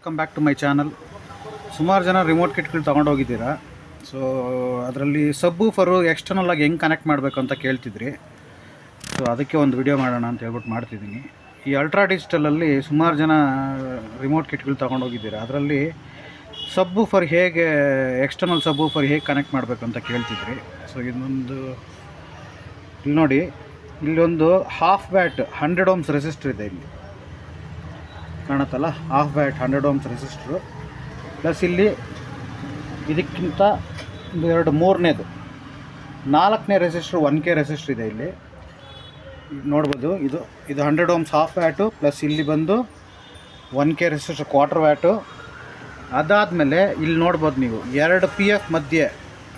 Welcome back to my channel. ಸುಮಾರು ಜನ remote ಕಿಟ್ಗಳು ತೊಗೊಂಡೋಗಿದ್ದೀರಾ. So ಅದರಲ್ಲಿ ಸಬ್ಬೂಫರು ಎಕ್ಸ್ಟರ್ನಲ್ ಆಗಿ ಹೆಂಗೆ ಕನೆಕ್ಟ್ ಮಾಡಬೇಕು ಅಂತ ಕೇಳ್ತಿದ್ರಿ. ಸೊ ಅದಕ್ಕೆ ಒಂದು ವಿಡಿಯೋ ಮಾಡೋಣ ಅಂತ ಹೇಳ್ಬಿಟ್ಟು ಮಾಡ್ತಿದ್ದೀನಿ. ಈ ಅಲ್ಟ್ರಾ ಡಿಜಿಟಲಲ್ಲಿ ಸುಮಾರು ಜನ ರಿಮೋಟ್ ಕಿಟ್ಗಳು ತೊಗೊಂಡೋಗಿದ್ದೀರಾ. ಅದರಲ್ಲಿ ಸಬ್ಬೂಫರ್ ಹೇಗೆ ಎಕ್ಸ್ಟರ್ನಲ್ ಸಬ್ಬೂಫರ್ ಹೇಗೆ ಕನೆಕ್ಟ್ ಮಾಡಬೇಕು ಅಂತ ಕೇಳ್ತಿದ್ರಿ. ಸೊ ಇದೊಂದು ಇಲ್ಲಿ ನೋಡಿ, ಇಲ್ಲೊಂದು ಹಾಫ್ ವ್ಯಾಟ್ 100 ಓಮ್ಸ್ ರೆಸಿಸ್ಟರ್ ಇದೆ. ಇಲ್ಲಿ ಕಾಣುತ್ತಲ್ಲ, ಹಾಫ್ ವ್ಯಾಟ್ 100 ಓಮ್ಸ್ ರೆಸಿಸ್ಟ್ರು. ಪ್ಲಸ್ ಇಲ್ಲಿ ಇದಕ್ಕಿಂತ ಮೂರನೇದು 4ನೇ ರೆಸಿಸ್ಟ್ರು 1K ರೆಸಿಸ್ಟ್ರ್ ಇದೆ. ಇಲ್ಲಿ ನೋಡ್ಬೋದು, ಇದು 100 ಓಮ್ಸ್ ಹಾಫ್ ವ್ಯಾಟು, ಪ್ಲಸ್ ಇಲ್ಲಿ ಬಂದು 1K ರೆಸಿಸ್ಟ್ರ್ ಕ್ವಾರ್ಟರ್ ವ್ಯಾಟು. ಅದಾದಮೇಲೆ ಇಲ್ಲಿ ನೋಡ್ಬೋದು ನೀವು 2 PF ಮಧ್ಯೆ,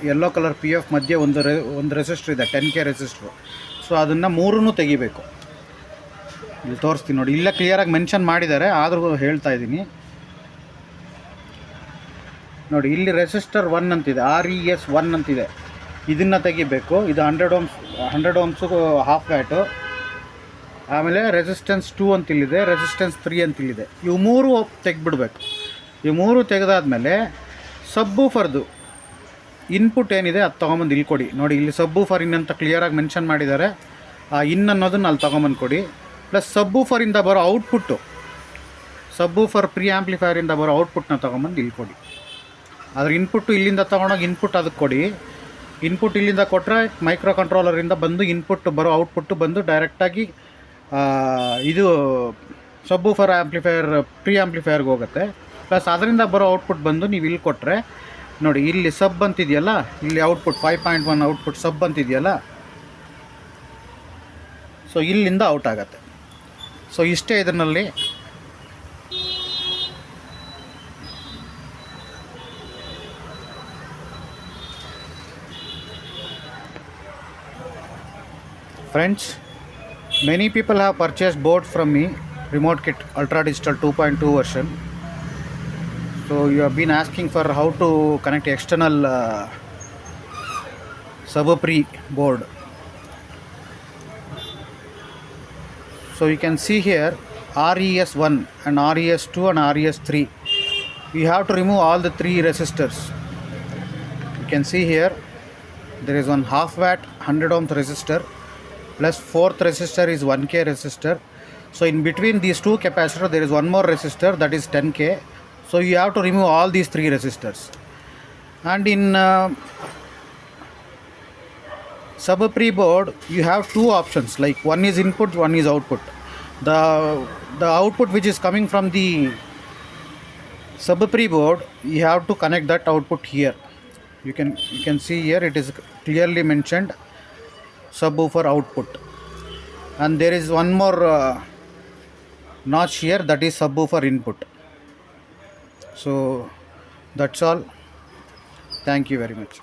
ಯೆಲ್ಲೋ ಕಲರ್ PF ಮಧ್ಯೆ ಒಂದು ರೆಸಿಸ್ಟ್ರ್ ಇದೆ 10K ರೆಸಿಸ್ಟ್ರು. ಸೊ ಅದನ್ನು ಮೂರನ್ನೂ ತೆಗಿಬೇಕು. ಇಲ್ಲಿ ತೋರಿಸ್ತೀನಿ ನೋಡಿ, ಇಲ್ಲೇ ಕ್ಲಿಯರಾಗಿ ಮೆನ್ಷನ್ ಮಾಡಿದ್ದಾರೆ, ಆದರೂ ಹೇಳ್ತಾ ಇದ್ದೀನಿ ನೋಡಿ. ಇಲ್ಲಿ ರೆಸಿಸ್ಟರ್ 1 ಅಂತಿದೆ, RES 1 ಅಂತಿದೆ, ಇದನ್ನು ತೆಗಿಬೇಕು. ಇದು 100 ಓಮ್ಸು ಹಾಫ್ ವ್ಯಾಟು. ಆಮೇಲೆ ರೆಸಿಸ್ಟೆನ್ಸ್ 2 ಅಂತಿಲ್ಲಿದೆ, ರೆಸಿಸ್ಟೆನ್ಸ್ 3 ಅಂತಿಲ್ಲಿದೆ. ಇವು ಮೂರು ತೆಗೆದ್ಬಿಡ್ಬೇಕು. ಇವು ಮೂರು ತೆಗೆದಾದ್ಮೇಲೆ ಸಬ್ಬೂಫರ್ದು ಇನ್ಪುಟ್ ಏನಿದೆ ಅದು ತೊಗೊಂಬಂದು ಇಲ್ಲಿ ಕೊಡಿ. ನೋಡಿ, ಇಲ್ಲಿ ಸಬ್ಬೂಫರ್ ಇನ್ ಅಂತ ಕ್ಲಿಯರಾಗಿ ಮೆನ್ಷನ್ ಮಾಡಿದ್ದಾರೆ. ಆ ಇನ್ ಅನ್ನೋದನ್ನು ಅಲ್ಲಿ ತೊಗೊಂಬಂದು ಕೊಡಿ. ಪ್ಲಸ್ ಸಬ್ಬೂಫರಿಂದ ಬರೋ ಔಟ್ಪುಟ್ಟು, ಸಬ್ಬೂಫರ್ ಪ್ರೀ ಆ್ಯಂಪ್ಲಿಫೈರಿಂದ ಬರೋ ಔಟ್ಪುಟ್ನ ತೊಗೊಂಬಂದು ಇಲ್ಲಿ ಕೊಡಿ. ಅದ್ರ ಇನ್ಪುಟ್ಟು ಇಲ್ಲಿಂದ ತೊಗೊಂಡೋಗಿ ಇನ್ಪುಟ್ ಅದಕ್ಕೆ ಕೊಡಿ. ಇನ್ಪುಟ್ ಇಲ್ಲಿಂದ ಕೊಟ್ಟರೆ ಮೈಕ್ರೋ ಕಂಟ್ರೋಲರಿಂದ ಬಂದು ಇನ್ಪುಟ್ ಬರೋ ಔಟ್ಪುಟ್ಟು ಬಂದು ಡೈರೆಕ್ಟಾಗಿ ಇದು ಸಬ್ಬೂಫರ್ ಆ್ಯಂಪ್ಲಿಫೈಯರ್ ಪ್ರೀ ಆ್ಯಂಪ್ಲಿಫೈಯರ್ಗೆ ಹೋಗುತ್ತೆ. ಪ್ಲಸ್ ಅದರಿಂದ ಬರೋ ಔಟ್ಪುಟ್ ಬಂದು ನೀವು ಇಲ್ಲಿ ಕೊಟ್ಟರೆ ನೋಡಿ, ಇಲ್ಲಿ ಸಬ್ ಅಂತಿದೆಯಲ್ಲ, ಇಲ್ಲಿ ಔಟ್ಪುಟ್ 5.1 ಔಟ್ಪುಟ್ ಸಬ್ ಅಂತಿದೆಯಲ್ಲ, ಸೊ ಇಲ್ಲಿಂದ ಔಟ್ ಆಗುತ್ತೆ. ಸೊ ಇಷ್ಟೇ ಇದರಲ್ಲಿ. Friends, many people have purchased board from me, remote kit ultra digital 2.2 version. So you have been asking for how to connect external sub-pre board. So you can see here RES1 and RES2 and RES3. We have to remove all the 3 resistors. You can see here there is one half watt 100 ohms resistor, plus 4th resistor is 1K resistor. So in between these 2 capacitors there is one more resistor, that is 10K. So you have to remove all these 3 resistors. And in sub-pre board you have 2 options, like one is input, one is output. The output which is coming from the sub-pre board, you have to connect that output here. You can see here it is clearly mentioned subwoofer output, and there is one more notch here, that is subwoofer input. So that's all. Thank you very much.